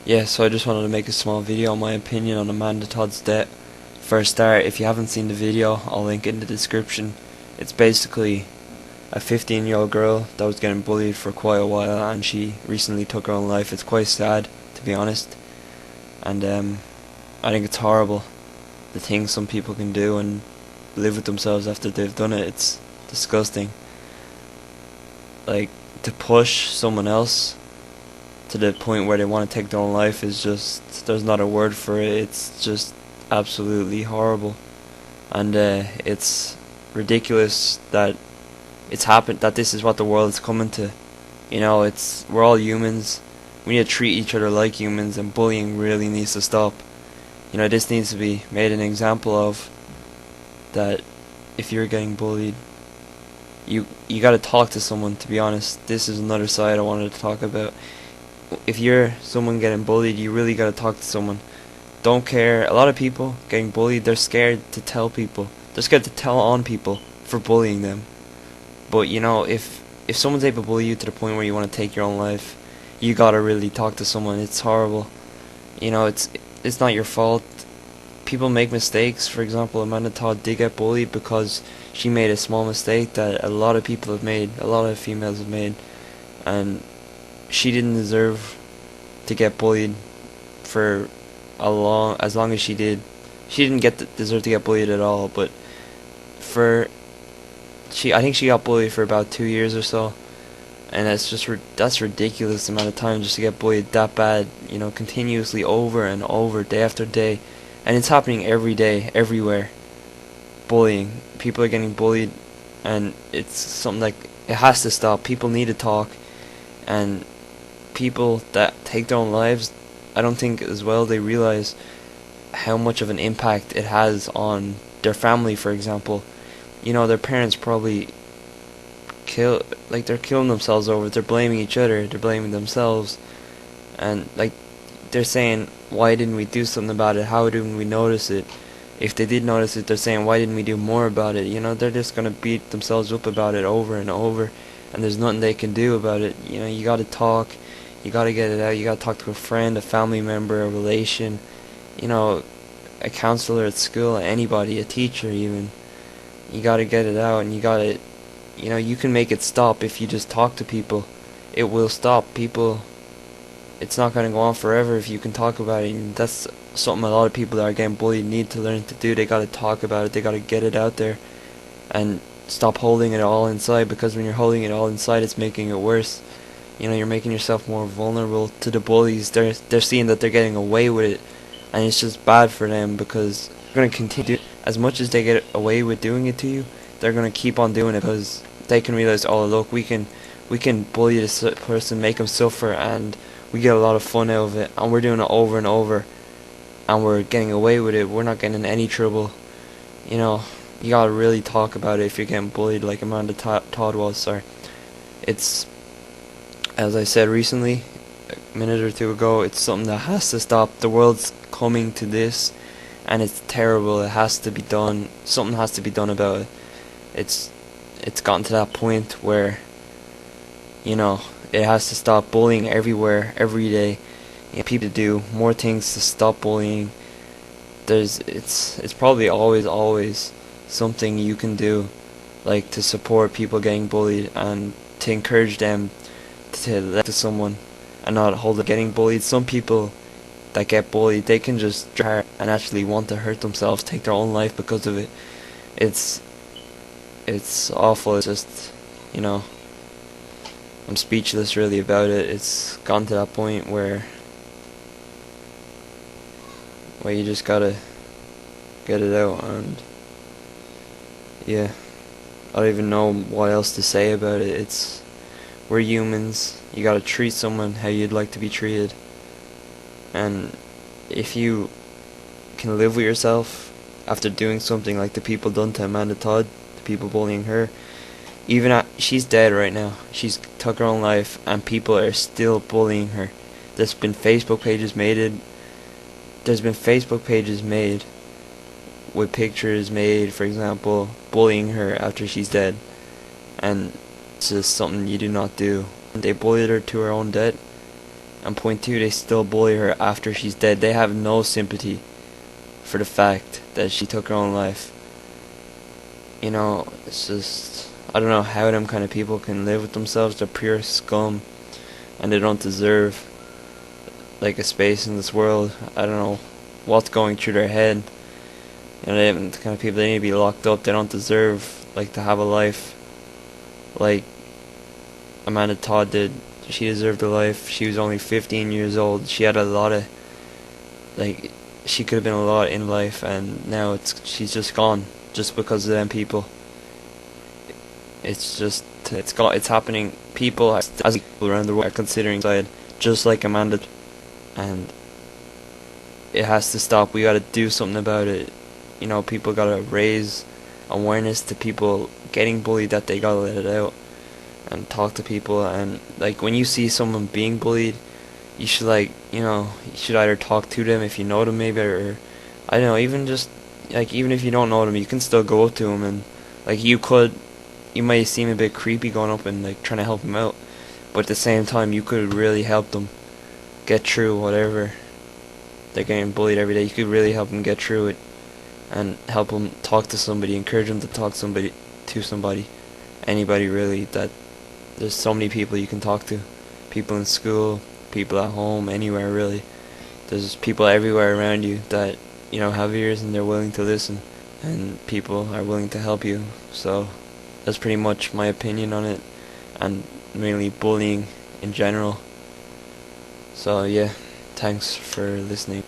Yeah, so I just wanted to make a small video on my opinion on Amanda Todd's death. For a start, if you haven't seen the video, I'll link it in the description. It's basically a 15-year-old girl that was getting bullied for quite a while, and she recently took her own life. It's quite sad, to be honest, and I think it's horrible the things some people can do and live with themselves after they've done it. It's disgusting. Like, to push someone else to the point where they want to take their own life is just, there's not a word for it. It's just absolutely horrible, and it's ridiculous that it's happened, that this is what the world is coming to. You know, we're all humans. We need to treat each other like humans, and bullying really needs to stop. You know, this needs to be made an example of, that if you're getting bullied, you gotta talk to someone. To be honest, this is another side I wanted to talk about. If you're someone getting bullied, you really gotta talk to someone. Don't care. A lot of people getting bullied, they're scared to tell people. They're scared to tell on people for bullying them. But you know, if someone's able to bully you to the point where you want to take your own life, you gotta really talk to someone. It's horrible. You know, it's not your fault. People make mistakes. For example, Amanda Todd did get bullied because she made a small mistake that a lot of people have made, a lot of females have made, and she didn't deserve to get bullied for as long as she did. She didn't deserve to get bullied at all, but I think she got bullied for about 2 years or so, and that's ridiculous amount of time just to get bullied that bad, you know, continuously over and over, day after day, and it's happening every day, everywhere. Bullying, people are getting bullied, and it's something like, it has to stop. People need to talk, and people that take their own lives, I don't think as well they realize how much of an impact it has on their family. For example, you know, their parents probably they're killing themselves over it. They're blaming each other, they're blaming themselves, and like, they're saying, why didn't we do something about it? How didn't we notice it? If they did notice it, they're saying, why didn't we do more about it? You know, they're just gonna beat themselves up about it over and over, and there's nothing they can do about it. You know, you gotta talk, you gotta get it out, you gotta talk to a friend, a family member, a relation, you know, a counselor at school, anybody, a teacher even. You gotta get it out, and you know, you can make it stop if you just talk to people. It will stop. People, it's not gonna go on forever if you can talk about it, and that's something a lot of people that are getting bullied need to learn to do. They gotta talk about it, they gotta get it out there, and stop holding it all inside, because when you're holding it all inside, it's making it worse. You know, you're making yourself more vulnerable to the bullies. They're seeing that they're getting away with it, and it's just bad for them, because they're going to continue. As much as they get away with doing it to you, they're going to keep on doing it, because they can realize, oh look, we can bully this person, make them suffer, and we get a lot of fun out of it, and we're doing it over and over, and we're getting away with it. We're not getting in any trouble. You know, you gotta really talk about it if you're getting bullied like Amanda Todd was. Sorry. It's, as I said recently, a minute or two ago, it's something that has to stop. The world's coming to this, and it's terrible. It has to be done. Something has to be done about it. It's gotten to that point where, you know, it has to stop. Bullying everywhere, every day. You know, people do more things to stop bullying. It's probably always something you can do, like to support people getting bullied, and to encourage them to let to someone and not hold them getting bullied. Some people that get bullied, they can just try and actually want to hurt themselves, take their own life because of it. It's awful. It's just, you know, I'm speechless really about it. It's gone to that point where you just gotta get it out, and yeah, I don't even know what else to say about it. We're humans. You gotta treat someone how you'd like to be treated, and if you can live with yourself after doing something like the people done to Amanda Todd, the people bullying her, she's dead right now. She's took her own life, and people are still bullying her. There's been Facebook pages made. There's been Facebook pages made with pictures made, for example, bullying her after she's dead, and it's just something you do not do. They bullied her to her own death, and point two, they still bully her after she's dead. They have no sympathy for the fact that she took her own life. You know, it's just, I don't know how them kind of people can live with themselves. They're pure scum, and they don't deserve like a space in this world. I don't know what's going through their head. You know, the kind of people, they need to be locked up. They don't deserve like to have a life like Amanda Todd did. She deserved a life. She was only 15 years old. She had a lot of, like, she could have been a lot in life, and now she's just gone just because of them people. It's happening. People as people around the world are considering suicide just like Amanda, and it has to stop. We gotta do something about it. You know, people gotta raise awareness to people getting bullied, that they gotta let it out and talk to people. And like, when you see someone being bullied, you should, like, you know, you should either talk to them if you know them, maybe, or I don't know, even just like, even if you don't know them, you can still go up to them, and like, you might seem a bit creepy going up and like trying to help them out, but at the same time you could really help them get through whatever they're getting bullied every day. You could really help them get through it and help them talk to somebody, encourage them to talk to somebody, anybody really. That there's so many people you can talk to, people in school, people at home, anywhere really. There's people everywhere around you that, you know, have ears and they're willing to listen, and people are willing to help you. So that's pretty much my opinion on it, and mainly bullying in general. So yeah, thanks for listening.